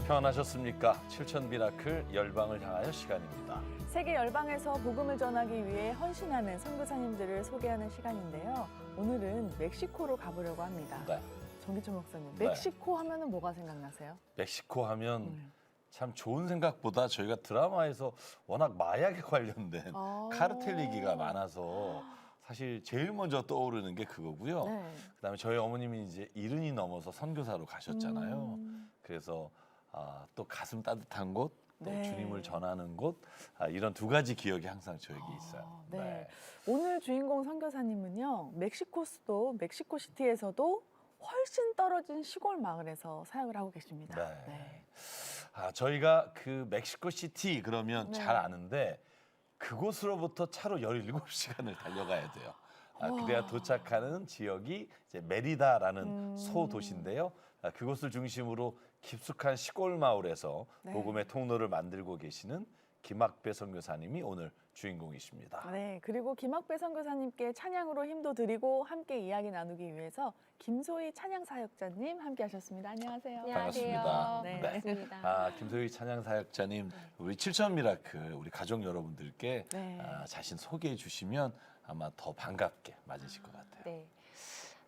평안하셨습니까? 7천 미라클 열방을 향하여 시간입니다. 세계 열방에서 복음을 전하기 위해 헌신하는 선교사님들을 소개하는 시간인데요. 오늘은 멕시코로 가보려고 합니다. 네. 정기춘 목사님, 네. 멕시코 하면은 뭐가 생각나세요? 멕시코 하면 참 좋은 생각보다 저희가 드라마에서 워낙 마약에 관련된 카르텔 얘기가 많아서 사실 제일 먼저 떠오르는 게 그거고요. 네. 그다음에 저희 어머님이 이제 70이 넘어서 선교사로 가셨잖아요. 그래서 또 가슴 따뜻한 곳, 또 네. 주님을 전하는 곳, 이런 두 가지 기억이 항상 저에게 있어요. 네. 오늘 주인공 선교사님은요, 멕시코 수도 멕시코시티에서도 훨씬 떨어진 시골 마을에서 사역을 하고 계십니다. 네. 저희가 그 멕시코시티 그러면 네. 잘 아는데 그곳으로부터 차로 17시간을 달려가야 돼요. 그래야 도착하는 지역이 이제 메리다라는 소도시인데요. 그곳을 중심으로 깊숙한 시골 마을에서 네. 복음의 통로를 만들고 계시는 김학배 선교사님이 오늘 주인공이십니다. 네, 그리고 김학배 선교사님께 찬양으로 힘도 드리고 함께 이야기 나누기 위해서 김소희 찬양 사역자님 함께 하셨습니다. 안녕하세요. 반갑습니다. 네. 반갑습니다. 김소희 찬양 사역자님, 우리 7천 미라클 우리 가족 여러분들께 네. 자신 소개해 주시면 아마 더 반갑게 맞으실 것 같아요. 네.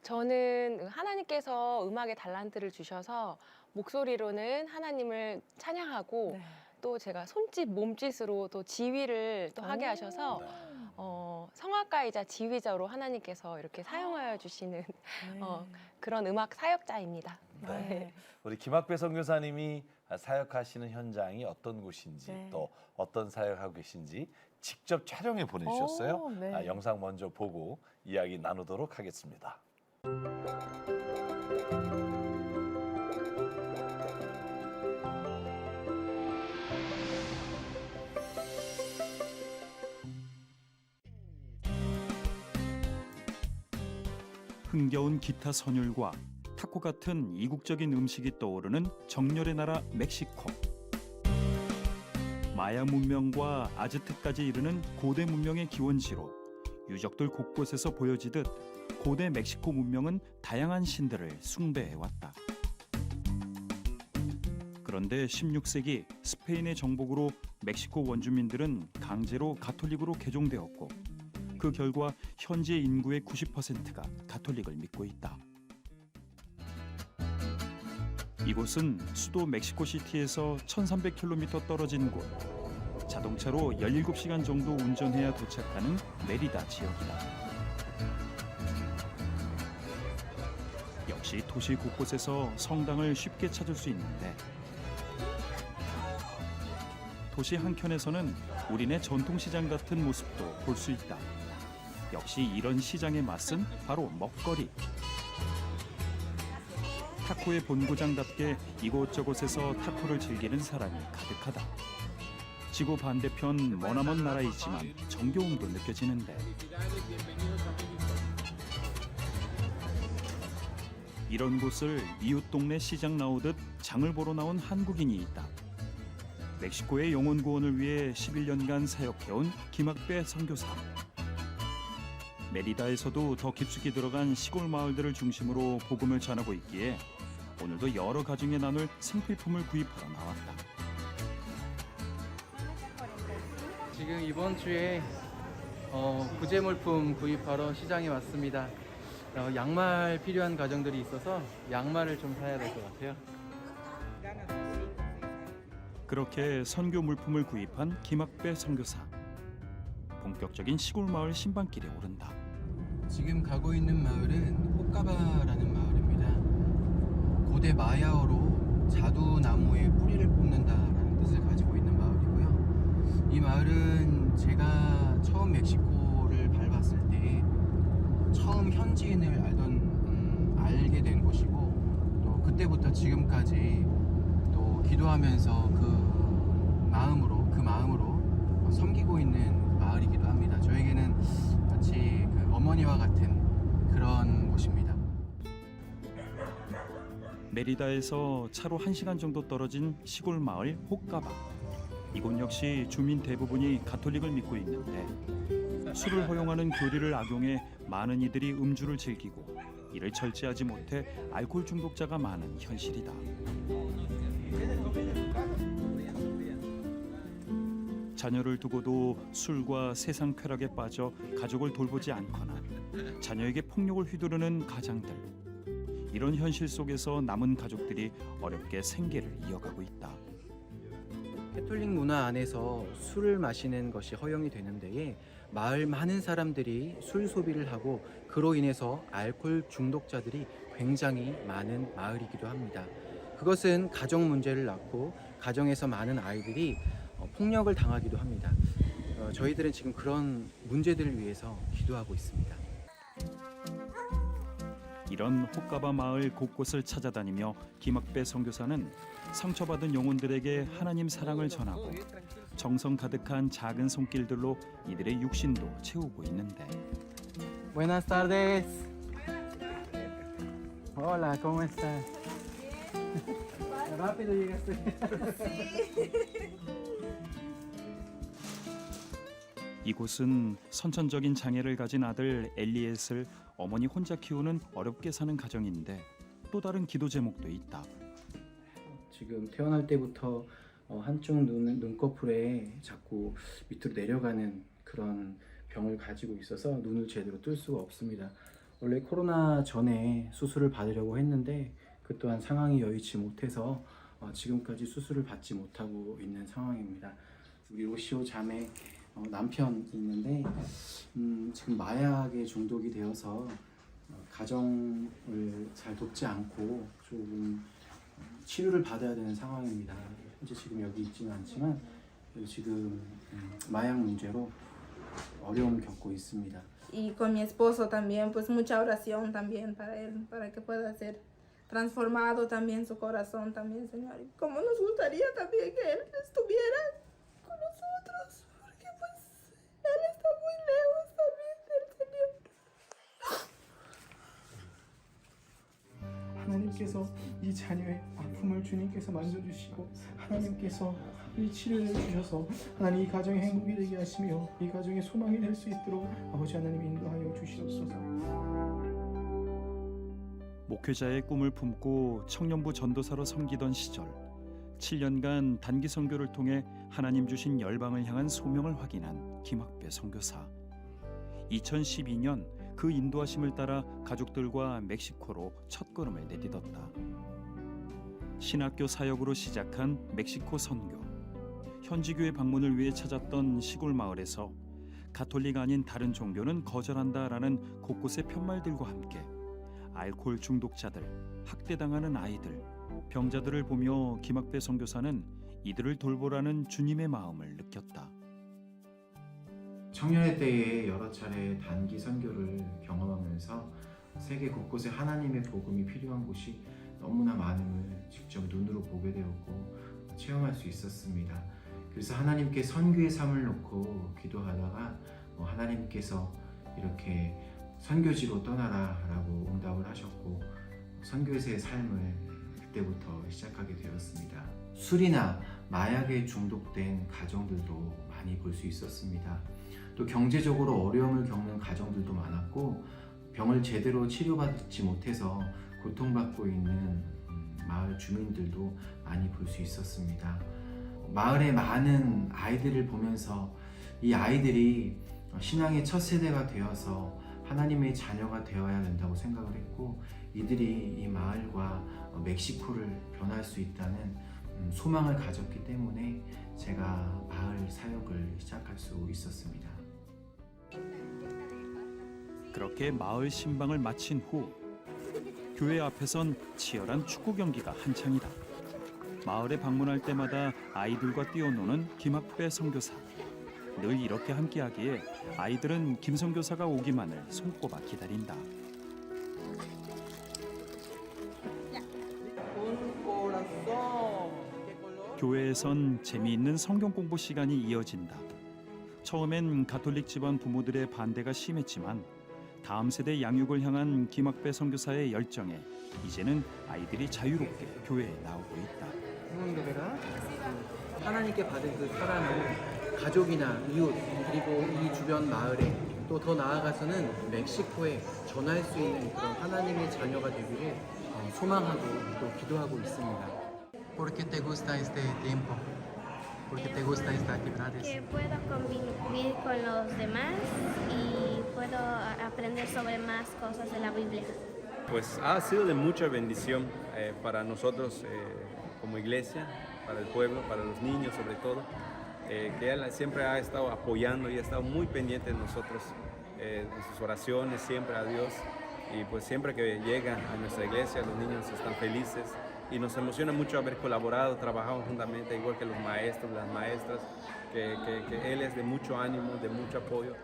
저는 하나님께서 음악의 달란트를 주셔서 목소리로는 하나님을 찬양하고 네. 또 제가 손짓, 몸짓으로 또 지휘를 또 하게 하셔서 성악가이자 지휘자로 하나님께서 이렇게 사용하여 주시는 네. 그런 음악 사역자입니다. 네. 우리 김학배 선교사님이 사역하시는 현장이 어떤 곳인지 네. 또 어떤 사역하고 계신지 직접 촬영해 보내주셨어요. 오, 네. 영상 먼저 보고 이야기 나누도록 하겠습니다. 흥겨운 기타 선율과 타코 같은 이국적인 음식이 떠오르는 정열의 나라 멕시코. 마야 문명과 아즈텍까지 이르는 고대 문명의 기원지로 유적들 곳곳에서 보여지듯 고대 멕시코 문명은 다양한 신들을 숭배해왔다. 그런데 16세기 스페인의 정복으로 멕시코 원주민들은 강제로 가톨릭으로 개종되었고 그 결과 현재 인구의 90%가 가톨릭을 믿고 있다. 이곳은 수도 멕시코시티에서 1300km 떨어진 곳. 자동차로 17시간 정도 운전해야 도착하는 메리다 지역이다. 역시 도시 곳곳에서 성당을 쉽게 찾을 수 있는데 도시 한켠에서는 우리네 전통시장 같은 모습도 볼 수 있다. 역시 이런 시장의 맛은 바로 먹거리. 타코의 본고장답게 이곳저곳에서 타코를 즐기는 사람이 가득하다. 지구 반대편 머나먼 나라이지만 정겨움도 느껴지는데 이런 곳을 이웃 동네 시장 나오듯 장을 보러 나온 한국인이 있다. 멕시코의 영혼 구원을 위해 11년간 사역해온 김학배 선교사. 메리다에서도 더 깊숙이 들어간 시골 마을들을 중심으로 복음을 전하고 있기에 오늘도 여러 가정에 나눌 생필품을 구입하러 나왔다. 지금 이번 주에 구제물품 구입하러 시장에 왔습니다. 양말 필요한 가정들이 있어서 양말을 좀 사야 될 것 같아요. 그렇게 선교 물품을 구입한 김학배 선교사. 본격적인 시골 마을 신방길에 오른다. 지금 가고 있는 마을은 호까바라는 마을입니다. 고대 마야어로 자두나무의 뿌리를 뽑는다라는 뜻을 가지고 있는 마을이고요. 이 마을은 제가 처음 멕시코를 밟았을 때 처음 현지인을 알게 된 곳이고 또 그때부터 지금까지 또 기도하면서 그 마음으로 섬기고 있는 마을이기도 합니다. 저에게는 마치 그 어머니와 같은 그런 곳입니다. 메리다에서 차로 1시간 정도 떨어진 시골 마을 호까바. 이곳 역시 주민 대부분이 가톨릭을 믿고 있는데 술을 허용하는 교리를 악용해 많은 이들이 음주를 즐기고 이를 절제하지 못해 알코올 중독자가 많은 현실이다. 자녀를 두고도 술과 세상 쾌락에 빠져 가족을 돌보지 않거나 자녀에게 폭력을 휘두르는 가장들. 이런 현실 속에서 남은 가족들이 어렵게 생계를 이어가고 있다. 캐톨릭 문화 안에서 술을 마시는 것이 허용이 되는 데에 마을 많은 사람들이 술 소비를 하고 그로 인해서 알코올 중독자들이 굉장히 많은 마을이기도 합니다. 그것은 가정 문제를 낳고 가정에서 많은 아이들이 폭력을 당하기도 합니다. 저희들은 지금 그런 문제들을 위해서 기도하고 있습니다. 이런 호까바 마을 곳곳을 찾아다니며 김학배 선교사는 상처받은 영혼들에게 하나님 사랑을 전하고 정성 가득한 작은 손길들로 이들의 육신도 채우고 있는데 Buenas tardes. Hola, ¿cómo estás? Rápido llegaste. 이곳은 선천적인 장애를 가진 아들 엘리엣을 어머니 혼자 키우는 어렵게 사는 가정인데 또 다른 기도 제목도 있다. 지금 태어날 때부터 한쪽 눈꺼풀에 자꾸 밑으로 내려가는 그런 병을 가지고 있어서 눈을 제대로 뜰 수가 없습니다. 원래 코로나 전에 수술을 받으려고 했는데 그 또한 상황이 여의치 못해서 지금까지 수술을 받지 못하고 있는 상황입니다. 우리 로시오 자매 남편이 있는데 지금 마약에 중독이 되어서 가정을 잘 돕지 않고 조금 치료를 받아야 되는 상황입니다. 현재 지금 여기 있지는 않지만 지금 마약 문제로 어려움을 겪고 있습니다. Y con mi esposo también, pues mucha oración también para él, para que pueda ser transformado también su corazón también, Señor. Y como nos gustaría también que él estuviera con nosotros, porque pues él está muy lejos también del Señor. 하나님께서 이 자녀의 아픔을 주님께서 만져주시고 하나님께서 이 치료를 주셔서 하나님 이 가정의 행복이 되게 하시며 이 가정의 소망이 될 수 있도록 아버지 하나님 인도하여 주시옵소서. 목회자의 꿈을 품고 청년부 전도사로 섬기던 시절 7년간 단기 선교를 통해 하나님 주신 열방을 향한 소명을 확인한 김학배 선교사. 2012년 그 인도하심을 따라 가족들과 멕시코로 첫걸음을 내딛었다. 신학교 사역으로 시작한 멕시코 선교. 현지 교회 방문을 위해 찾았던 시골 마을에서 가톨릭 아닌 다른 종교는 거절한다라는 곳곳의 편말들과 함께 알코올 중독자들, 학대당하는 아이들, 병자들을 보며 김학배 선교사는 이들을 돌보라는 주님의 마음을 느꼈다. 청년의 때에 여러 차례 단기 선교를 경험하면서 세계 곳곳에 하나님의 복음이 필요한 곳이 너무나 많음을 직접 눈으로 보게 되었고 체험할 수 있었습니다. 그래서 하나님께 선교의 삶을 놓고 기도하다가 하나님께서 이렇게 선교지로 떠나라 라고 응답을 하셨고 선교에서의 삶을 그때부터 시작하게 되었습니다. 술이나 마약에 중독된 가정들도 많이 볼 수 있었습니다. 또 경제적으로 어려움을 겪는 가정들도 많았고 병을 제대로 치료받지 못해서 고통받고 있는 마을 주민들도 많이 볼 수 있었습니다. 마을의 많은 아이들을 보면서 이 아이들이 신앙의 첫 세대가 되어서 하나님의 자녀가 되어야 된다고 생각을 했고 이들이 이 마을과 멕시코를 변할 수 있다는 소망을 가졌기 때문에 제가 마을 사역을 시작할 수 있었습니다. 그렇게 마을 신방을 마친 후 교회 앞에선 치열한 축구 경기가 한창이다. 마을에 방문할 때마다 아이들과 뛰어노는 김학배 선교사. 늘 이렇게 함께하기에 아이들은 김 선교사가 오기만을 손꼽아 기다린다. 교회에선 재미있는 성경 공부 시간이 이어진다. 처음엔 가톨릭 집안 부모들의 반대가 심했지만 다음 세대 양육을 향한 김학배 선교사의 열정에 이제는 아이들이 자유롭게 교회에 나오고 있다. 성령교회가 하나님께 받은 그 사랑을 가족이나 이웃 그리고 이 주변 마을에 또 더 나아가서는 멕시코에 전할 수 있는 그런 하나님의 자녀가 되기를 소망하고 또 기도하고 있습니다. ¿Por qué te gusta este tiempo? ¿Por qué te gusta esta actividades? Que puedo convivir con los demás y puedo aprender sobre más cosas de la Biblia. Pues ha sido de mucha bendición para nosotros como iglesia, para el pueblo, para los niños sobre todo, que él siempre ha estado apoyando y ha estado muy pendiente de nosotros, de sus oraciones siempre a Dios, y pues siempre que llega a nuestra iglesia los niños están felices y nos emociona mucho haber colaborado, trabajado juntamente igual que los maestros, las maestras, que él es de mucho ánimo, de mucho apoyo.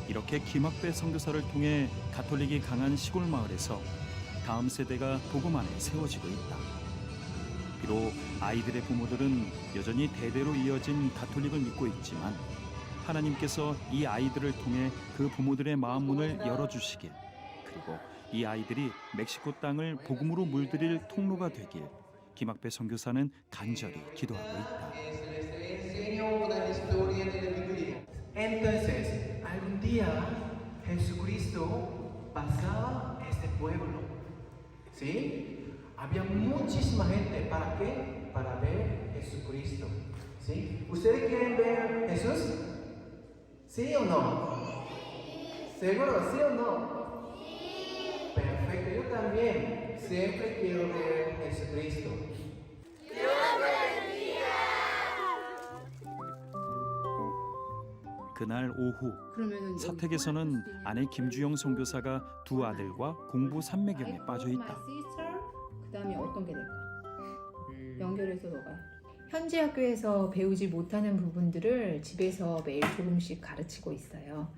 이렇게 김학배 선교사를 통해 가톨릭이 강한 시골 마을에서 다음 세대가 복음 안에 세워지고 있다. 비록 아이들의 부모들은 여전히 대대로 이어진 가톨릭을 믿고 있지만 하나님께서 이 아이들을 통해 그 부모들의 마음 문을 열어주시길, 그리고 이 아이들이 멕시코 땅을 복음으로 물들일 통로가 되길 김학배 선교사는 간절히 기도하고 있다. Entonces, algún día Jesucristo pasaba este pueblo, ¿sí? Había muchísima gente, ¿para qué? Para ver Jesucristo, ¿sí? ¿Ustedes quieren ver Jesús? ¿Sí o no? ¿Seguro? ¿Sí o no? Perfecto, yo también siempre quiero ver Jesucristo. 그날 오후 사택에서는 아내 김주영 선교사가 두 아들과 공부 산매경에 빠져 있다. 그다음에 어떤 게 될까? 연결해서 너가 현지 학교에서 배우지 못하는 부분들을 집에서 매일 조금씩 가르치고 있어요.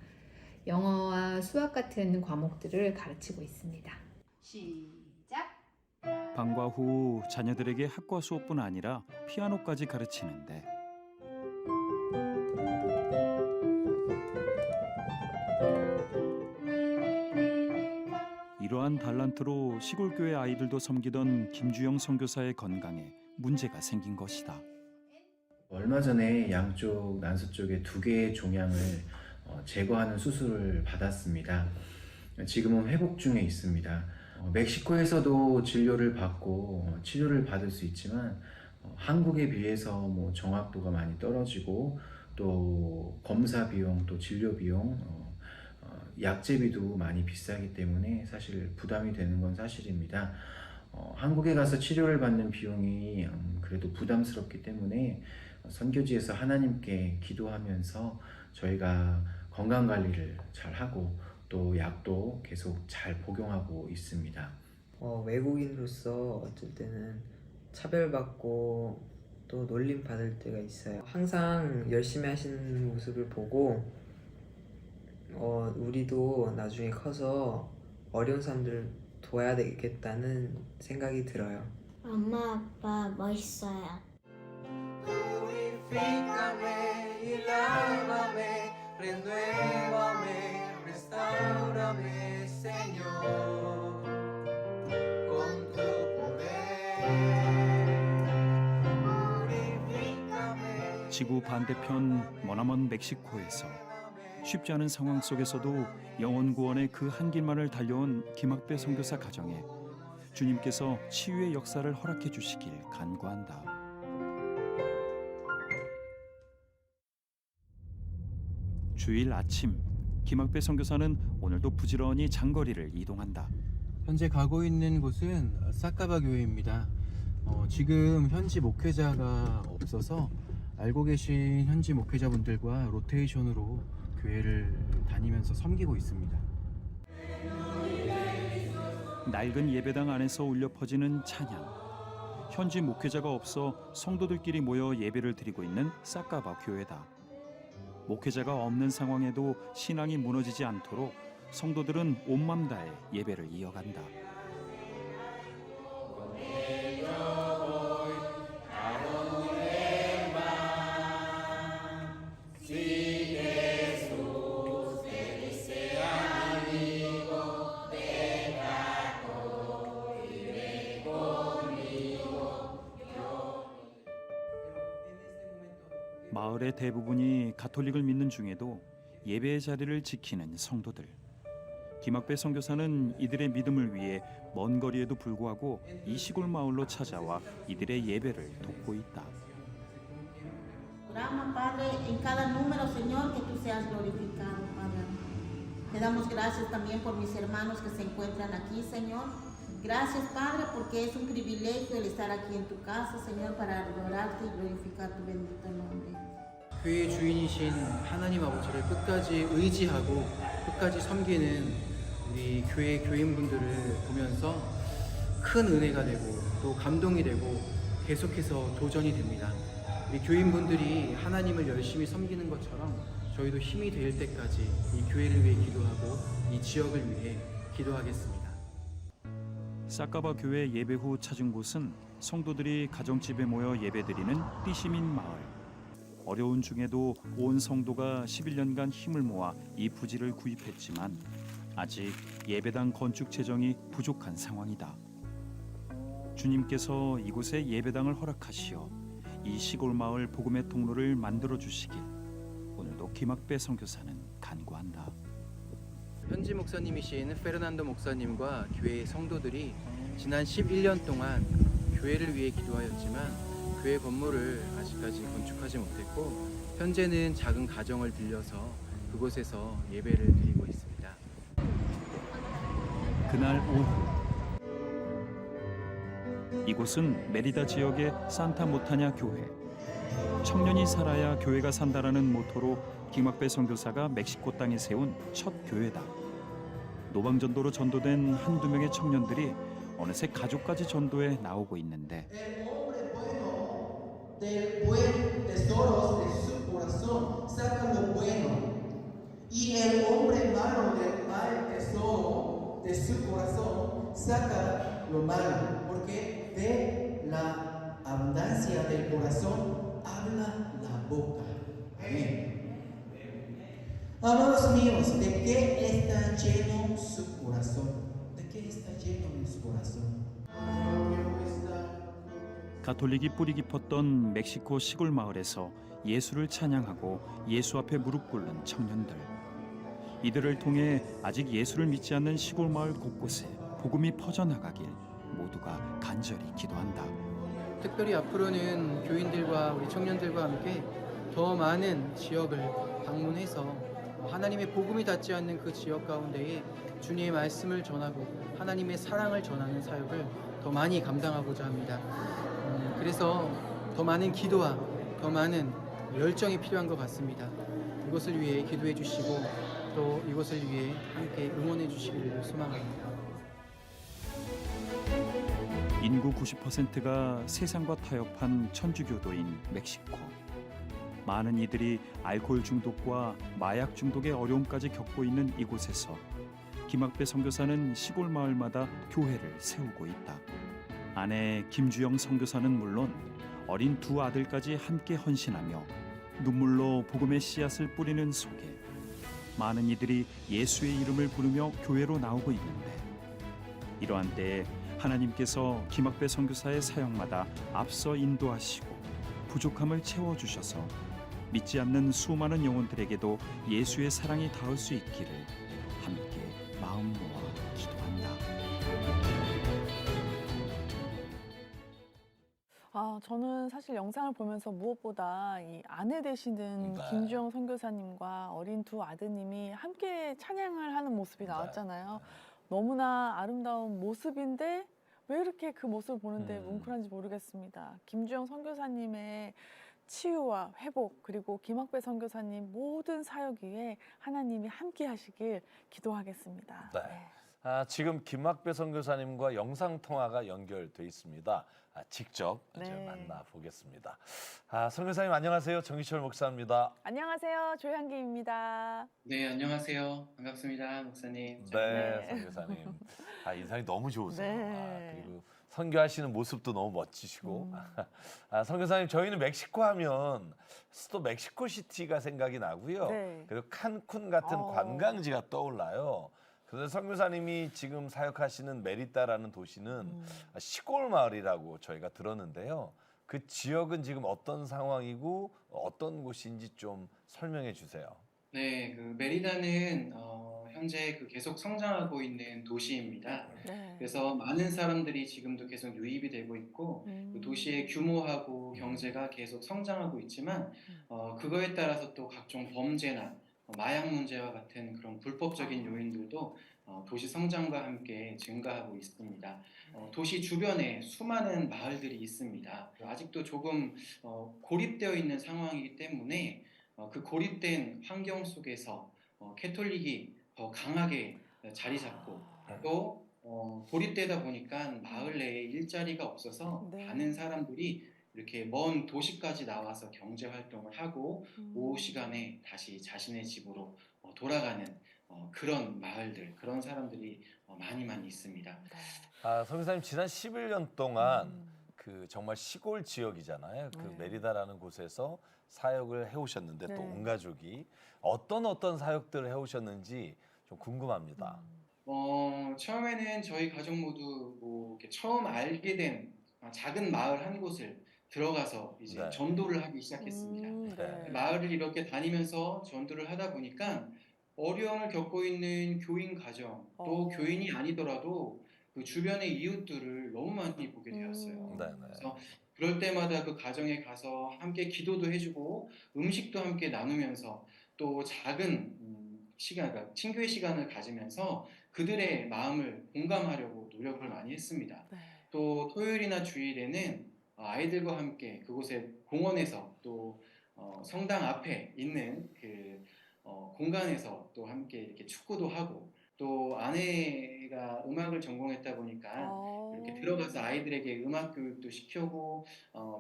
영어와 수학 같은 과목들을 가르치고 있습니다. 시작. 방과 후 자녀들에게 학과 수업뿐 아니라 피아노까지 가르치는데 이러한 달란트로 시골교회 아이들도 섬기던 김주영 선교사의 건강에 문제가 생긴 것이다. 얼마 전에 양쪽 난소 쪽에 2개의 종양을 제거하는 수술을 받았습니다. 지금은 회복 중에 있습니다. 멕시코에서도 진료를 받고 치료를 받을 수 있지만 한국에 비해서 뭐 정확도가 많이 떨어지고 또 검사 비용, 또 진료 비용, 약제비도 많이 비싸기 때문에 사실 부담이 되는 건 사실입니다. 한국에 가서 치료를 받는 비용이 그래도 부담스럽기 때문에 선교지에서 하나님께 기도하면서 저희가 건강관리를 잘 하고 또 약도 계속 잘 복용하고 있습니다. 외국인으로서 어쩔 때는 차별받고 또 놀림받을 때가 있어요. 항상 열심히 하시는 모습을 보고 우리도 나중에 커서 어려운 사람들을 도와야 되겠다는 생각이 들어요. 엄마 아빠 멋있어요. 지구 반대편 머나먼 멕시코에서 쉽지 않은 상황 속에서도 영혼 구원의 그 한 길만을 달려온 김학배 선교사 가정에 주님께서 치유의 역사를 허락해 주시길 간구한다. 주일 아침, 김학배 선교사는 오늘도 부지런히 장거리를 이동한다. 현재 가고 있는 곳은 사카바 교회입니다. 지금 현지 목회자가 없어서 알고 계신 현지 목회자분들과 로테이션으로 교회를 다니면서 섬기고 있습니다. 낡은 예배당 안에서 울려 퍼지는 찬양. 현지 목회자가 없어 성도들끼리 모여 예배를 드리고 있는 사카바 교회다. 목회자가 없는 상황에도 신앙이 무너지지 않도록 성도들은 온 맘 다해 예배를 이어간다. 마을의 대부분이 가톨릭을 믿는 중에도 예배의 자리를 지키는 성도들. 김학배 선교사는 이들의 믿음을 위해 먼 거리에도 불구하고 이 시골 마을로 찾아와 이들의 예배를 돕고 있다. Oramos, Padre, en cada número, Señor, que tú seas glorificado, Padre. Te damos gracias también por mis hermanos que se encuentran aquí, Señor. Gracias, Padre, porque es un privilegio el estar aquí en tu casa, Señor, para adorarte y glorificar tu bendito nombre. 교회의 주인이신 하나님 아버지를 끝까지 의지하고 끝까지 섬기는 우리 교회 교인분들을 보면서 큰 은혜가 되고 또 감동이 되고 계속해서 도전이 됩니다. 우리 교인분들이 하나님을 열심히 섬기는 것처럼 저희도 힘이 될 때까지 이 교회를 위해 기도하고 이 지역을 위해 기도하겠습니다. 싹가바 교회 예배 후 찾은 곳은 성도들이 가정집에 모여 예배드리는 띠시민 마을. 어려운 중에도 온 성도가 11년간 힘을 모아 이 부지를 구입했지만 아직 예배당 건축 재정이 부족한 상황이다. 주님께서 이곳에 예배당을 허락하시어 이 시골 마을 복음의 통로를 만들어 주시길 오늘도 김학배 선교사는 간구한다. 현지 목사님이신 페르난도 목사님과 교회의 성도들이 지난 11년 동안 교회를 위해 기도하였지만 교회 건물을 아직까지 건축하지 못했고 현재는 작은 가정을 빌려서 그곳에서 예배를 드리고 있습니다. 그날 오후 이곳은 메리다 지역의 산타 모타냐 교회. 청년이 살아야 교회가 산다라는 모토로 김학배 선교사가 멕시코 땅에 세운 첫 교회다. 노방전도로 전도된 한두 명의 청년들이 어느새 가족까지 전도에 나오고 있는데 del buen tesoro de su corazón saca lo bueno y el hombre malo del mal tesoro de su corazón saca lo malo porque de la abundancia del corazón habla la boca. Amén. Amados míos, ¿de qué está lleno su corazón? ¿De qué está lleno su corazón? 가톨릭이 뿌리 깊었던 멕시코 시골 마을에서 예수를 찬양하고 예수 앞에 무릎 꿇는 청년들. 이들을 통해 아직 예수를 믿지 않는 시골 마을 곳곳에 복음이 퍼져나가길 모두가 간절히 기도한다. 특별히 앞으로는 교인들과 우리 청년들과 함께 더 많은 지역을 방문해서 하나님의 복음이 닿지 않는 그 지역 가운데에 주님의 말씀을 전하고 하나님의 사랑을 전하는 사역을 더 많이 감당하고자 합니다. 그래서 더 많은 기도와 더 많은 열정이 필요한 것 같습니다. 이것을 위해 기도해 주시고 또 이것을 위해 함께 응원해 주시기를 소망합니다. 인구 90%가 세상과 타협한 천주교도인 멕시코. 많은 이들이 알코올 중독과 마약 중독의 어려움까지 겪고 있는 이곳에서 김학배 선교사는 시골 마을마다 교회를 세우고 있다. 아내 김주영 선교사는 물론 어린 두 아들까지 함께 헌신하며 눈물로 복음의 씨앗을 뿌리는 속에 많은 이들이 예수의 이름을 부르며 교회로 나오고 있는데 이러한 때에 하나님께서 김학배 선교사의 사역마다 앞서 인도하시고 부족함을 채워주셔서 믿지 않는 수많은 영혼들에게도 예수의 사랑이 닿을 수 있기를 함께 마음 모아 기도한다. 저는 사실 영상을 보면서 무엇보다 이 아내 되시는 네. 김주영 선교사님과 어린 두 아드님이 함께 찬양을 하는 모습이 나왔잖아요. 너무나 아름다운 모습인데 왜 이렇게 그 모습을 보는데 뭉클한지 모르겠습니다. 김주영 선교사님의 치유와 회복 그리고 김학배 선교사님 모든 사역 위에 하나님이 함께 하시길 기도하겠습니다. 네. 지금 김학배 선교사님과 영상 통화가 연결돼 있습니다. 직접 만나보겠습니다. 선교사님 안녕하세요. 정희철 목사입니다. 안녕하세요. 조향기입니다. 네, 안녕하세요. 반갑습니다, 목사님. 네, 선교사님. 인상이 너무 좋으세요. 네. 그리고 선교하시는 모습도 너무 멋지시고. 선교사님 저희는 멕시코 하면 수도 멕시코 시티가 생각이 나고요. 네. 그리고 칸쿤 같은 관광지가 떠올라요. 그래서 선교사님이 지금 사역하시는 메리다라는 도시는 시골 마을이라고 저희가 들었는데요. 그 지역은 지금 어떤 상황이고 어떤 곳인지 좀 설명해 주세요. 네, 그 메리다는 현재 계속 성장하고 있는 도시입니다. 네. 그래서 많은 사람들이 지금도 계속 유입이 되고 있고 그 도시의 규모하고 경제가 계속 성장하고 있지만 그거에 따라서 또 각종 범죄나 마약 문제와 같은 그런 불법적인 요인들도 도시 성장과 함께 증가하고 있습니다. 도시 주변에 수많은 마을들이 있습니다. 아직도 조금 고립되어 있는 상황이기 때문에 그 고립된 환경 속에서 캐톨릭이 더 강하게 자리 잡고 또 고립되다 보니까 마을 내에 일자리가 없어서 네. 많은 사람들이 이렇게 먼 도시까지 나와서 경제 활동을 하고 오후 시간에 다시 자신의 집으로 돌아가는 그런 마을들, 그런 사람들이 많이 있습니다. 선교사님 지난 11년 동안 그 정말 시골 지역이잖아요. 그 메리다라는 곳에서 사역을 해오셨는데 또 온 가족이 어떤 사역들을 해오셨는지 좀 궁금합니다. 처음에는 저희 가족 모두 뭐 이렇게 처음 알게 된 작은 마을 한 곳을 들어가서 이제 네. 전도를 하기 시작했습니다. 네. 마을을 이렇게 다니면서 전도를 하다 보니까 어려움을 겪고 있는 교인 가정, 또 교인이 아니더라도 그 주변의 이웃들을 너무 많이 보게 되었어요. 네. 그래서 그럴 때마다 그 가정에 가서 함께 기도도 해주고 음식도 함께 나누면서 또 작은 시간, 그러니까 친교의 시간을 가지면서 그들의 마음을 공감하려고 노력을 많이 했습니다. 또 토요일이나 주일에는 아이들과 함께 그곳에 공원에서 또 성당 앞에 있는 그 공간에서 또 함께 이렇게 축구도 하고 또 아내가 음악을 전공했다 보니까 이렇게 들어가서 아이들에게 음악 교육도 시키고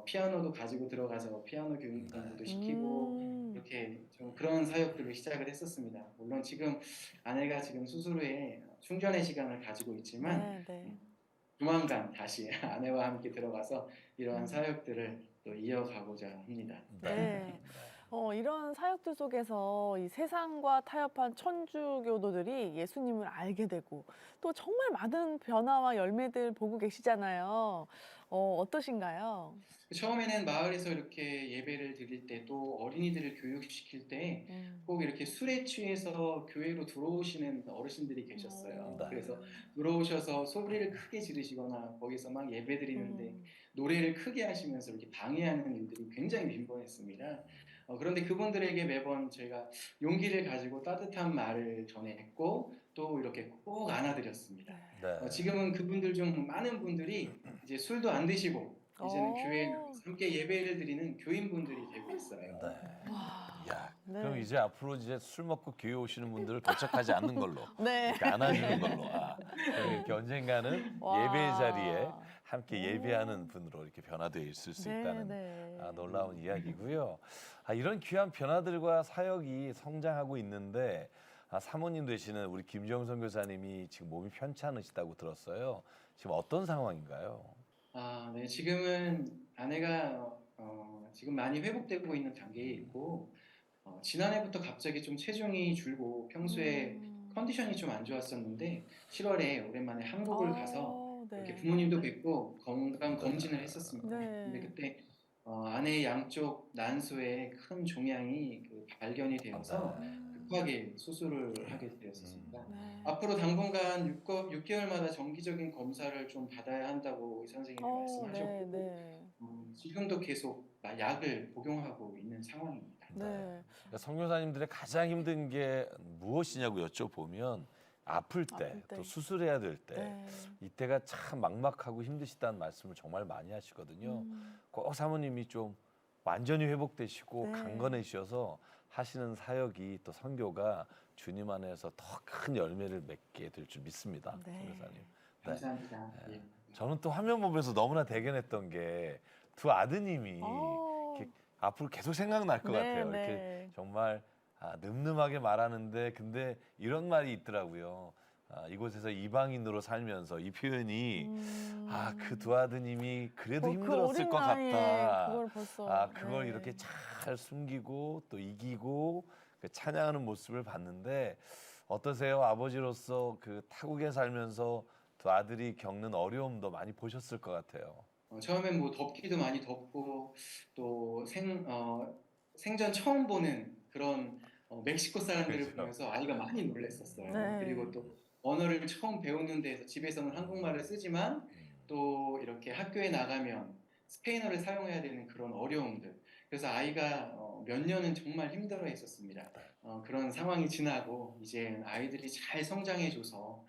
피아노도 가지고 들어가서 피아노 교육 공부도 시키고 이렇게 좀 그런 사역들을 시작을 했었습니다. 물론 지금 아내가 지금 수술 후에 충전의 시간을 가지고 있지만 조만간 다시 아내와 함께 들어가서 이러한 사역들을 또 이어가고자 합니다. 네. 이런 사역들 속에서 이 세상과 타협한 천주교도들이 예수님을 알게 되고 또 정말 많은 변화와 열매들 보고 계시잖아요. 어떠신가요? 처음에는 마을에서 이렇게 예배를 드릴 때 또 어린이들을 교육시킬 때 꼭 이렇게 술에 취해서 교회로 들어오시는 어르신들이 계셨어요. 그래서 들어오셔서 소리를 크게 지르시거나 거기서 막 예배 드리는데 노래를 크게 하시면서 이렇게 방해하는 일들이 굉장히 빈번했습니다. 그런데 그분들에게 매번 저희가 용기를 가지고 따뜻한 말을 전했고 또 이렇게 꼭 안아드렸습니다. 지금은 그분들 중 많은 분들이 이제 술도 안 드시고 이제는 교회에 함께 예배를 드리는 교인분들이 되고 있어요. 그럼 이제 앞으로 이제 술 먹고 교회 오시는 분들을 도착하지 않는 걸로, 네. 이렇게 안아주는 걸로, 이렇게 언젠가는 예배 자리에 함께 예배하는 분으로 이렇게 변화되어 있을 수 있다는 놀라운 이야기고요. 이런 귀한 변화들과 사역이 성장하고 있는데 사모님 되시는 우리 김정 선교사님이 지금 몸이 편치 않으시다고 들었어요. 지금 어떤 상황인가요? 네, 지금은 아내가 지금 많이 회복되고 있는 단계에 있고 지난해부터 갑자기 좀 체중이 줄고 평소에 컨디션이 좀 안 좋았었는데 7월에 오랜만에 한국을 가서 이렇게 부모님도 뵙고 건강 검진을 했었습니다. 근데 그때 아내의 양쪽 난소에 큰 종양이 발견이 되어서 급하게 수술을 하게 되었습니다. 앞으로 당분간 6개월마다 정기적인 검사를 좀 받아야 한다고 의사 선생님이 말씀하셨고 지금도 계속 약을 복용하고 있는 상황입니다. 그러니까 선교사님들의 가장 힘든 게 무엇이냐고 여쭤보면 아플 때, 또 수술해야 될 때, 이때가 참 막막하고 힘드시다는 말씀을 정말 많이 하시거든요. 꼭 사모님이 좀 완전히 회복되시고 강건해지셔서 하시는 사역이 또 선교가 주님 안에서 더 큰 열매를 맺게 될 줄 믿습니다. 선교사님. 감사합니다. 저는 또 화면 보면서 너무나 대견했던 게 두 아드님이 이렇게 앞으로 계속 생각날 것 같아요. 이렇게 정말 늠름하게 말하는데 근데 이런 말이 있더라고요. 이곳에서 이방인으로 살면서 이 표현이 그 두 아드님이 그래도 힘들었을 것 같다. 그걸 벌써 그걸 이렇게 잘 숨기고 또 이기고 그 찬양하는 모습을 봤는데 어떠세요? 아버지로서 그 타국에 살면서 두 아들이 겪는 어려움도 많이 보셨을 것 같아요. 처음엔 뭐 덥기도 많이 덥고 또 생전 처음 보는 그런 멕시코 사람들을 그렇죠. 보면서 아이가 많이 놀랐었어요. 네. 그리고 또 언어를 처음 배우는 데에서 집에서는 한국말을 쓰지만 또 이렇게 학교에 나가면 스페인어를 사용해야 되는 그런 어려움들. 그래서 아이가 몇 년은 정말 힘들어 했었습니다. 그런 상황이 지나고 이제 아이들이 잘 성장해줘서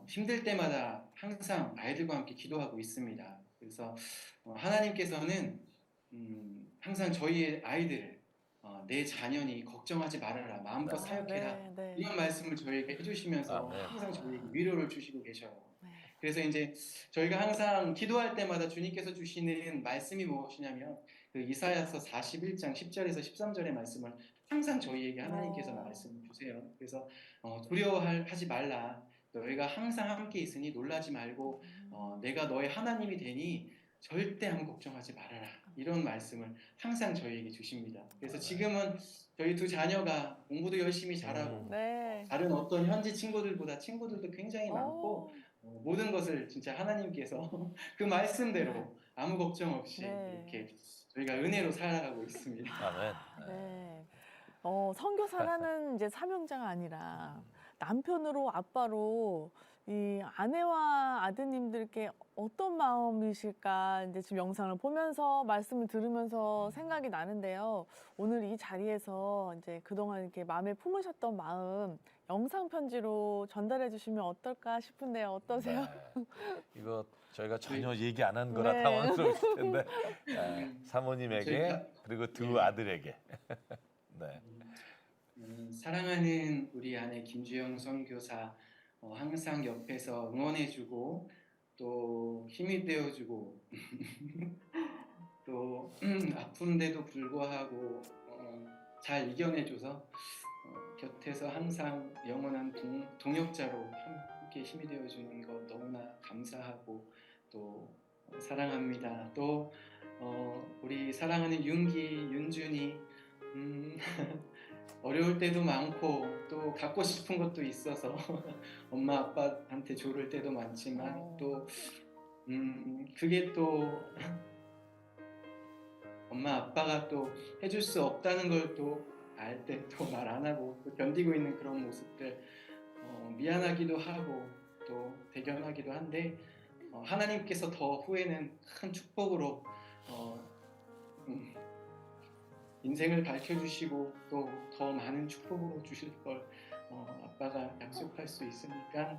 힘들 때마다 항상 아이들과 함께 기도하고 있습니다. 그래서 하나님께서는 항상 저희의 아이들을 내 자녀니 걱정하지 말아라, 마음껏 사역해라, 네, 네. 이런 말씀을 저희에게 해주시면서 네. 항상 저희에게 위로를 주시고 계셔요. 그래서 이제 저희가 항상 기도할 때마다 주님께서 주시는 말씀이 무엇이냐면 그 이사야서 41장 10절에서 13절의 말씀을 항상 저희에게 하나님께서 말씀을 주세요. 그래서 두려워하지 말라, 너희가 항상 함께 있으니 놀라지 말고 내가 너의 하나님이 되니 절대 아무 걱정하지 말아라, 이런 말씀을 항상 저희에게 주십니다. 그래서 지금은 저희 두 자녀가 공부도 열심히 잘하고 네. 다른 어떤 현지 친구들보다 친구들도 굉장히 많고 모든 것을 진짜 하나님께서 그 말씀대로 아무 걱정 없이 네. 이렇게 저희가 은혜로 살아가고 있습니다. 아멘. 네. 선교사라는 이제 사명자가 아니라 남편으로 아빠로 이 아내와 아드님들께 어떤 마음이실까 이제 지금 영상을 보면서 말씀을 들으면서 생각이 나는데요. 오늘 이 자리에서 이제 그동안 이렇게 마음에 품으셨던 마음 영상 편지로 전달해 주시면 어떨까 싶은데요. 어떠세요? 네. 이거 저희가 전혀 얘기 안 한 거라 네. 당황스러우실 텐데 사모님에게 저희가- 그리고 두 아들에게. 네. 사랑하는 우리 아내 김주영 선교사, 항상 옆에서 응원해주고 또 힘이 되어주고 또 아픈데도 불구하고 잘 이겨내줘서 곁에서 항상 영원한 동역자로 함께 힘이 되어주는 것 너무나 감사하고 또 사랑합니다. 또 우리 사랑하는 윤기, 윤준이 어려울 때도 많고 또 갖고 싶은 것도 있어서 엄마 아빠한테 조를 때도 많지만 또 그게 또 엄마 아빠가 또 해줄 수 없다는 걸 또 알 때 또 말 안 하고 또 견디고 있는 그런 모습들 미안하기도 하고 또 대견하기도 한데 하나님께서 더 후에는 큰 축복으로 인생을 밝혀주시고 또 더 많은 축복으로 주실 걸 아빠가 약속할 수 있으니까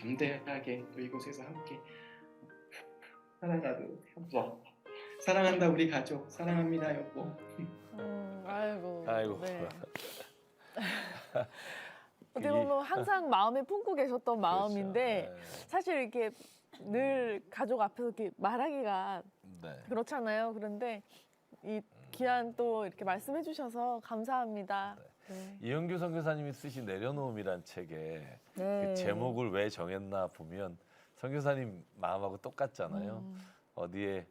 담대하게 또 이곳에서 함께 살아가도록 여보, 사랑한다 우리 가족, 사랑합니다 여보. 아이고. 아이고. 네. 어떻게 보면 항상 마음에 품고 계셨던 마음인데 그렇죠. 네. 사실 이렇게 늘 가족 앞에서 이렇게 말하기가 네. 그렇잖아요. 그런데 이 귀한 또 이렇게 말씀해 주셔서 감사합니다. 네. 이영규 선교사님이 쓰신 내려놓음이란 책에 네. 그 제목을 왜 정했나 보면 선교사님 마음하고 똑같잖아요. 어디에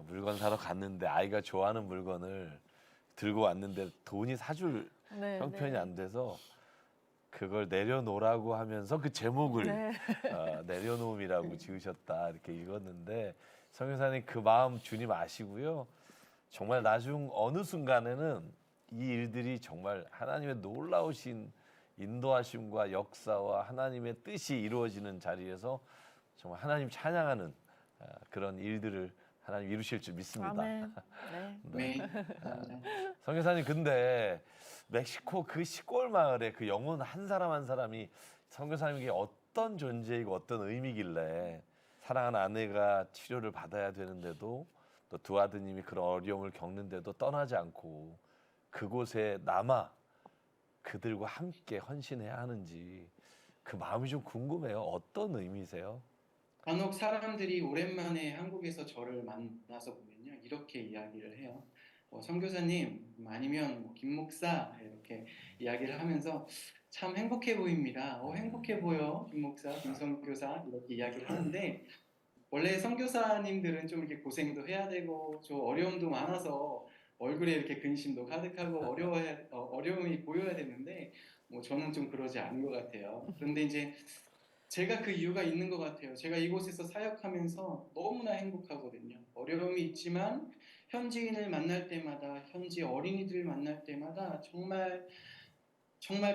물건 사러 갔는데 아이가 좋아하는 물건을 들고 왔는데 돈이 사줄 네, 형편이 네. 안 돼서 그걸 내려놓으라고 하면서 그 제목을 네. 내려놓음이라고 지으셨다 이렇게 읽었는데 선교사님 그 마음 주님 아시고요. 정말 나중 어느 순간에는 이 일들이 정말 하나님의 놀라우신 인도하심과 역사와 하나님의 뜻이 이루어지는 자리에서 정말 하나님 찬양하는 그런 일들을 하나님 이루실 줄 믿습니다. 아멘. 네. 네. 선교사님 근데 멕시코 그 시골 마을에 그 영혼 한 사람 한 사람이 선교사님에게 어떤 존재이고 어떤 의미길래 사랑하는 아내가 치료를 받아야 되는데도 또 두 아드님이 그런 어려움을 겪는데도 떠나지 않고 그곳에 남아 그들과 함께 헌신해야 하는지 그 마음이 좀 궁금해요. 어떤 의미세요? 간혹 사람들이 오랜만에 한국에서 저를 만나서 보면요 이렇게 이야기를 해요. 선교사님 아니면 김 목사 이렇게 이야기를 하면서 참 행복해 보입니다. 행복해 보여 김 목사, 김 선교사 이렇게 이야기를 하는데 원래 선교사님들은 좀 이렇게 고생도 해야 되고 좀 어려움도 많아서 얼굴에 이렇게 근심도 가득하고 어려움이 보여야 되는데 저는 좀 그러지 않은 것 같아요. 그런데 이제 제가 그 이유가 있는 것 같아요. 제가 이곳에서 사역하면서 너무나 행복하거든요. 어려움이 있지만 현지인을 만날 때마다, 현지 어린이들을 만날 때마다 정말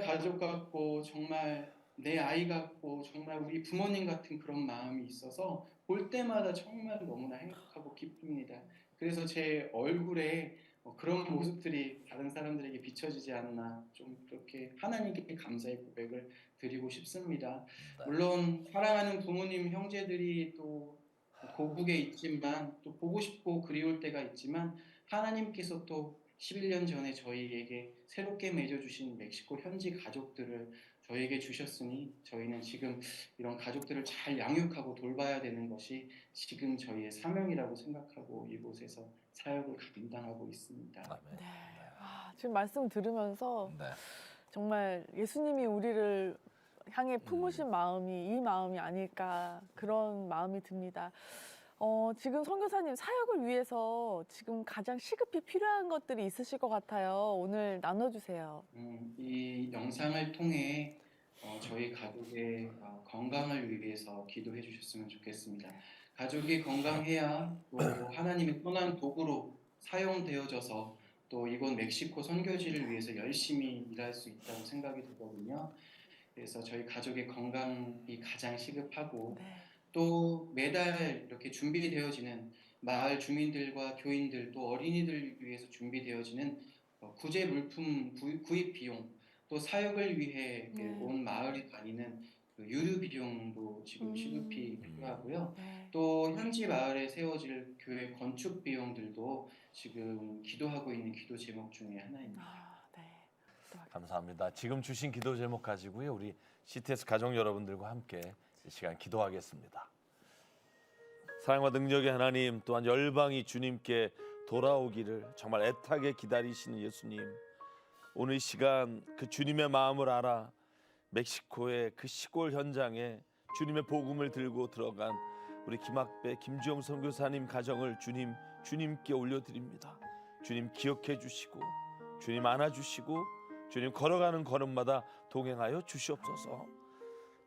가족 같고 정말 내 아이 같고 정말 우리 부모님 같은 그런 마음이 있어서 볼 때마다 정말 너무나 행복하고 기쁩니다. 그래서 제 얼굴에 그런 모습들이 다른 사람들에게 비춰지지 않나 좀 그렇게 하나님께 감사의 고백을 드리고 싶습니다. 물론 사랑하는 부모님, 형제들이 또 고국에 있지만 또 보고 싶고 그리울 때가 있지만 하나님께서 또 11년 전에 저희에게 새롭게 맺어주신 멕시코 현지 가족들을 저희에게 주셨으니 저희는 지금 이런 가족들을 잘 양육하고 돌봐야 되는 것이 지금 저희의 사명이라고 생각하고 이곳에서 사역을 감당하고 있습니다. 네. 지금 말씀 들으면서 네. 정말 예수님이 우리를 향해 품으신 마음이 이 마음이 아닐까 그런 마음이 듭니다. 지금 선교사님 사역을 위해서 지금 가장 시급히 필요한 것들이 있으실 것 같아요. 오늘 나눠주세요. 이 영상을 통해 저희 가족의 건강을 위해서 기도해 주셨으면 좋겠습니다. 가족이 건강해야 또 하나님의 선한 도구로 사용되어져서 또 이곳 멕시코 선교지를 위해서 열심히 일할 수 있다고 생각이 들거든요. 그래서 저희 가족의 건강이 가장 시급하고 또 매달 이렇게 준비되어지는 마을 주민들과 교인들 또 어린이들 위해서 준비되어지는 구제 물품 구입 비용 또 사역을 위해 온 마을에 다니는 그 유류 비용도 지금 시급히 필요하고요. 또 현지 마을에 세워질 교회 건축 비용들도 지금 기도하고 있는 기도 제목 중에 하나입니다. 감사합니다. 지금 주신 기도 제목 가지고요. 우리 CTS 가족 여러분들과 함께 이 시간 기도하겠습니다. 사랑과 능력의 하나님, 또한 열방이 주님께 돌아오기를 정말 애타게 기다리시는 예수님, 오늘 이 시간 그 주님의 마음을 알아 멕시코의 그 시골 현장에 주님의 복음을 들고 들어간 우리 김학배, 김주영 선교사님 가정을 주님께 올려드립니다. 주님 기억해 주시고 주님 안아주시고 주님 걸어가는 걸음마다 동행하여 주시옵소서.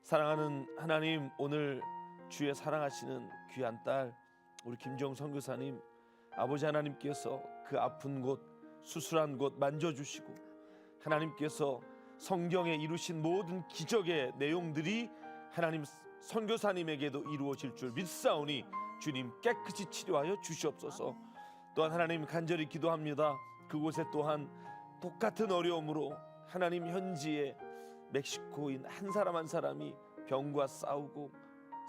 사랑하는 하나님, 오늘 주의 사랑하시는 귀한 딸 우리 김주영 선교사님, 아버지 하나님께서 그 아픈 곳, 수술한 곳 만져주시고 하나님께서 성경에 이루신 모든 기적의 내용들이 하나님 선교사님에게도 이루어질 줄 믿사오니 주님 깨끗이 치료하여 주시옵소서. 또한 하나님 간절히 기도합니다. 그곳에 또한 똑같은 어려움으로 하나님 현지에 멕시코인 한 사람 한 사람이 병과 싸우고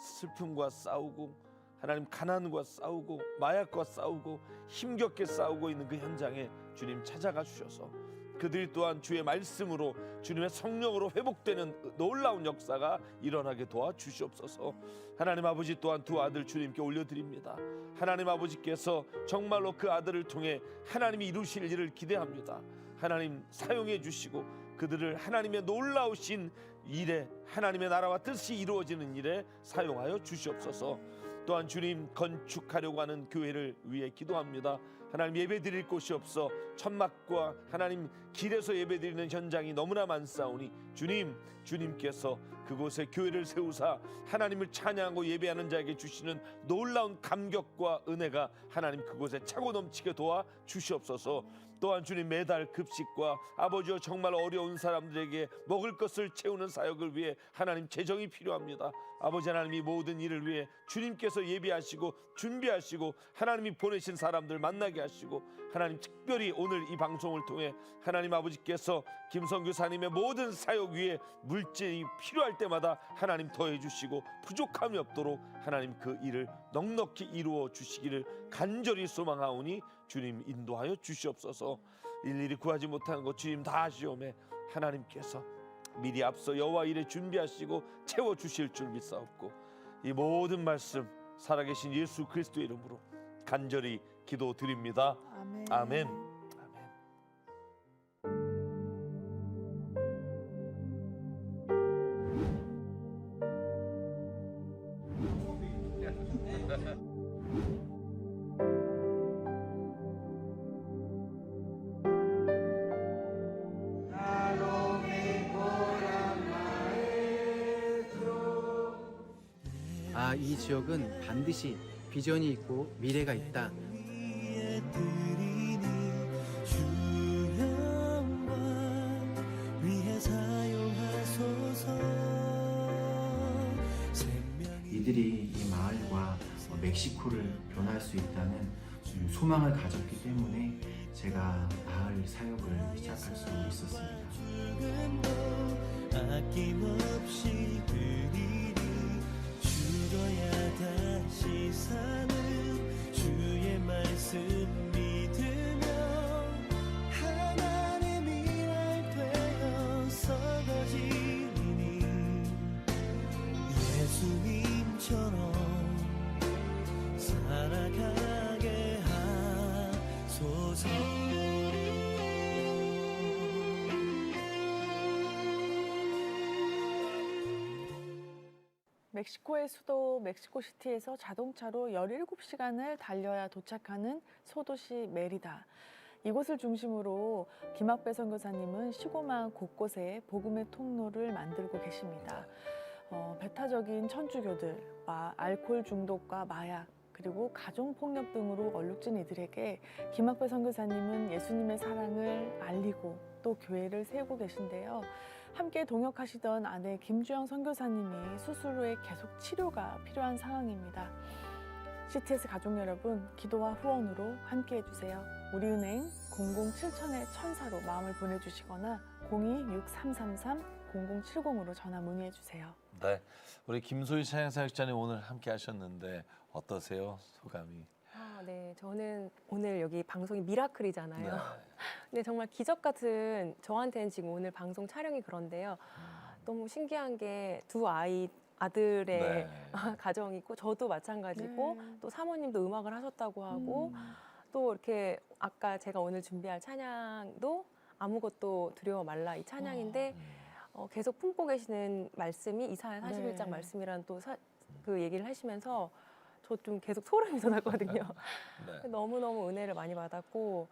슬픔과 싸우고 하나님 가난과 싸우고 마약과 싸우고 힘겹게 싸우고 있는 그 현장에 주님 찾아가 주셔서 그들이 또한 주의 말씀으로 주님의 성령으로 회복되는 놀라운 역사가 일어나게 도와주시옵소서. 하나님 아버지, 또한 두 아들 주님께 올려드립니다. 하나님 아버지께서 정말로 그 아들을 통해 하나님이 이루실 일을 기대합니다. 하나님 사용해 주시고 그들을 하나님의 놀라우신 일에, 하나님의 나라와 뜻이 이루어지는 일에 사용하여 주시옵소서. 또한 주님 건축하려고 하는 교회를 위해 기도합니다. 하나님 예배드릴 곳이 없어 천막과 하나님 길에서 예배드리는 현장이 너무나 많사오니 주님께서 그곳에 교회를 세우사 하나님을 찬양하고 예배하는 자에게 주시는 놀라운 감격과 은혜가 하나님 그곳에 차고 넘치게 도와 주시옵소서. 또한 주님 매달 급식과 아버지여 정말 어려운 사람들에게 먹을 것을 채우는 사역을 위해 하나님 재정이 필요합니다. 아버지 하나님, 이 모든 일을 위해 주님께서 예비하시고 준비하시고 하나님이 보내신 사람들 만나게 하시고 하나님 특별히 오늘 이 방송을 통해 하나님 아버지께서 김선교사님의 모든 사역 위에 물질이 필요할 때마다 하나님 더해 주시고 부족함이 없도록 하나님 그 일을 넉넉히 이루어 주시기를 간절히 소망하오니 주님 인도하여 주시옵소서. 일일이 구하지 못한 것 주님 다 아시오매 하나님께서 미리 앞서 여호와 일에 준비하시고 채워주실 줄 믿사옵고 이 모든 말씀 살아계신 예수 그리스도의 이름으로 간절히 기도드립니다. 아멘. 이 지역은 반드시 비전이 있고 미래가 있다. 이들이 이 마을과 멕시코를 변할 수 있다는 소망을 가졌기 때문에 제가 마을 사역을 시작할 수 있었습니다. 아낌없이 그리리 죽어야 다시 사는 주의 말씀 믿으며 하나님의 일 되어서 거지니 예수님처럼 살아가게 하소서. 멕시코의 수도 멕시코시티에서 자동차로 17시간을 달려야 도착하는 소도시 메리다. 이곳을 중심으로 김학배 선교사님은 시골마을 곳곳에 복음의 통로를 만들고 계십니다. 배타적인 천주교들과 알코올 중독과 마약, 그리고 가정폭력 등으로 얼룩진 이들에게 김학배 선교사님은 예수님의 사랑을 알리고 또 교회를 세우고 계신데요. 함께 동역하시던 아내 김주영 선교사님이 수술 후에 계속 치료가 필요한 상황입니다. CTS 가족 여러분, 기도와 후원으로 함께 해주세요. 우리은행 007,000-1000로 마음을 보내주시거나 026333-0070으로 전화 문의해주세요. 네, 우리 김소희 찬양사역자님 오늘 함께 하셨는데 어떠세요? 소감이? 네, 저는 오늘 여기 방송이 미라클이잖아요. 네. 근데 정말 기적 같은, 저한테는 지금 오늘 방송 촬영이 그런데요. 너무 신기한 게 두 아들의 네. 가정이고, 저도 마찬가지고, 또 사모님도 음악을 하셨다고 하고, 또 이렇게 아까 제가 오늘 준비할 찬양도 아무것도 두려워 말라 이 찬양인데, 계속 품고 계시는 말씀이 이사야 41장 네. 말씀이라는 또 그 얘기를 하시면서 저 좀 계속 소름이 돋았거든요. 네. 너무너무 은혜를 많이 받았고,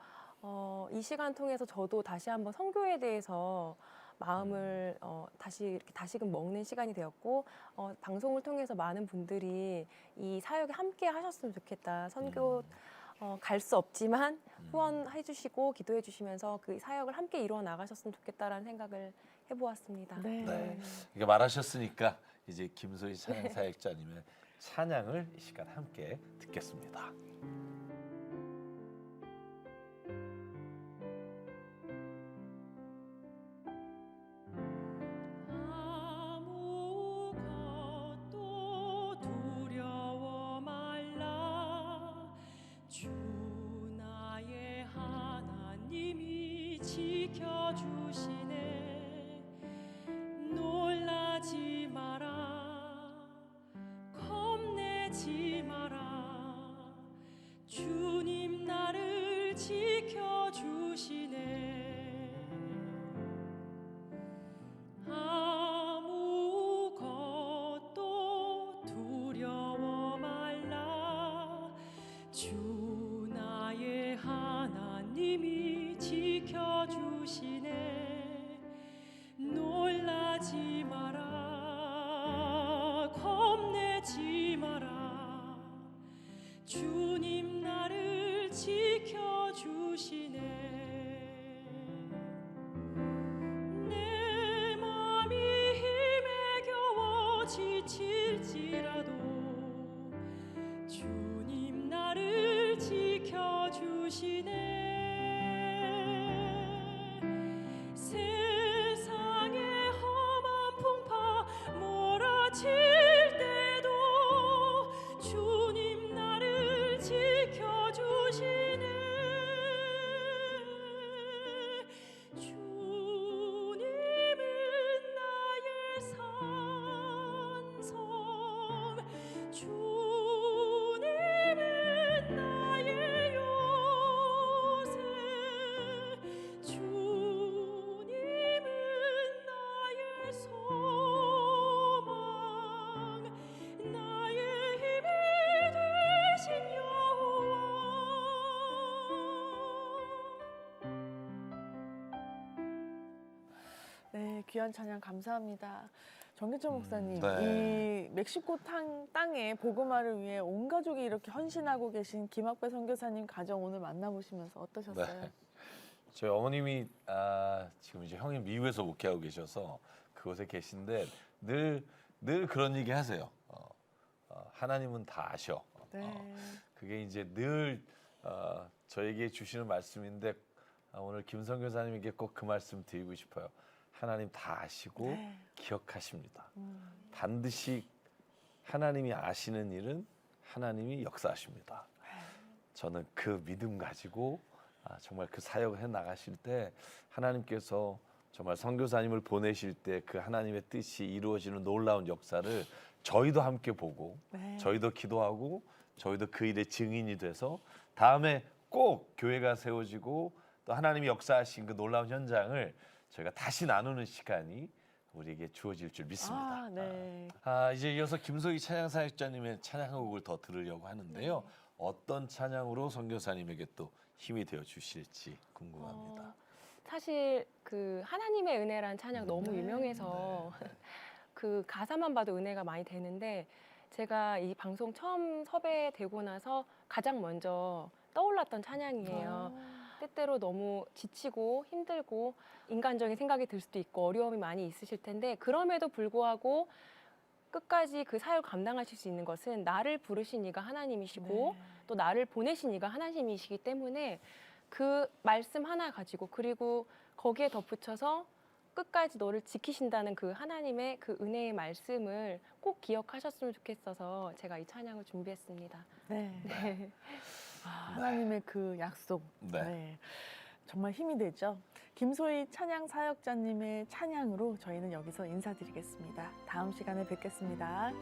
이 시간 통해서 저도 다시 한번 선교에 대해서 마음을 다시 이렇게 다시금 먹는 시간이 되었고, 방송을 통해서 많은 분들이 이 사역에 함께 하셨으면 좋겠다. 선교 갈 수 없지만 후원해 주시고 기도해 주시면서 그 사역을 함께 이루어 나가셨으면 좋겠다라는 생각을 해보았습니다. 네. 이렇게 말하셨으니까 이제 김소희 찬양사역자님의 찬양을 이 시간 함께 듣겠습니다. 아무것도 두려워 말라. 주 나의 하나님이 지켜주시네. 놀라지 마라. 겁내지 마라. 주님 나를 지켜주시네. 아무것도 두려워 말라. 주 나의 하나님이 지켜주시네. 놀라지 마라. 겁내지 마라. 주님 나를 지켜주시네. 내 맘이 힘에 겨워 지칠지라도 주님 나를 지켜주시네. 세상의 험한 풍파 몰아칠 때도 주님 나를 지켜주시네. 주님은 나의 산성, 주님은 나의 요새, 주님은 나의 소망, 나의 힘이 되신 여호와. 네, 귀한 찬양 감사합니다. 정기철 목사님, 네. 이 멕시코 땅에 복음화를 위해 온 가족이 이렇게 헌신하고 계신 김학배 선교사님 가정 오늘 만나보시면서 어떠셨어요? 네. 저희 어머님이 지금 이제 형이 미국에서 목회하고 계셔서 그곳에 계신데 늘 그런 얘기 하세요. 하나님은 다 아셔. 네. 그게 이제 늘 저에게 주시는 말씀인데 오늘 김성 교사님에게 꼭 그 말씀 드리고 싶어요. 하나님 다 아시고 네. 기억하십니다. 반드시 하나님이 아시는 일은 하나님이 역사하십니다. 저는 그 믿음 가지고 정말 그 사역을 해 나가실 때 하나님께서 정말 선교사님을 보내실 때 그 하나님의 뜻이 이루어지는 놀라운 역사를 저희도 함께 보고 네. 저희도 기도하고 저희도 그 일의 증인이 돼서 다음에 꼭 교회가 세워지고 또 하나님이 역사하신 그 놀라운 현장을 저희가 다시 나누는 시간이 우리에게 주어질 줄 믿습니다. 네. 이제 이어서 김소희 찬양사역자님의 찬양곡을 더 들으려고 하는데요. 어떤 찬양으로 선교사님에게 또 힘이 되어 주실지 궁금합니다. 사실 그 하나님의 은혜란 찬양 너무 유명해서 그 가사만 봐도 은혜가 많이 되는데 제가 이 방송 처음 섭외되고 나서 가장 먼저 떠올랐던 찬양이에요. 때때로 너무 지치고 힘들고 인간적인 생각이 들 수도 있고 어려움이 많이 있으실 텐데 그럼에도 불구하고 끝까지 그 사역을 감당하실 수 있는 것은 나를 부르신 이가 하나님이시고 또 나를 보내신 이가 하나님이시기 때문에 그 말씀 하나 가지고 그리고 거기에 덧붙여서 끝까지 너를 지키신다는 그 하나님의 그 은혜의 말씀을 꼭 기억하셨으면 좋겠어서 제가 이 찬양을 준비했습니다. 네. 하나님의 그 약속. 네. 정말 힘이 되죠. 김소희 찬양 사역자님의 찬양으로 저희는 여기서 인사드리겠습니다. 다음 시간에 뵙겠습니다.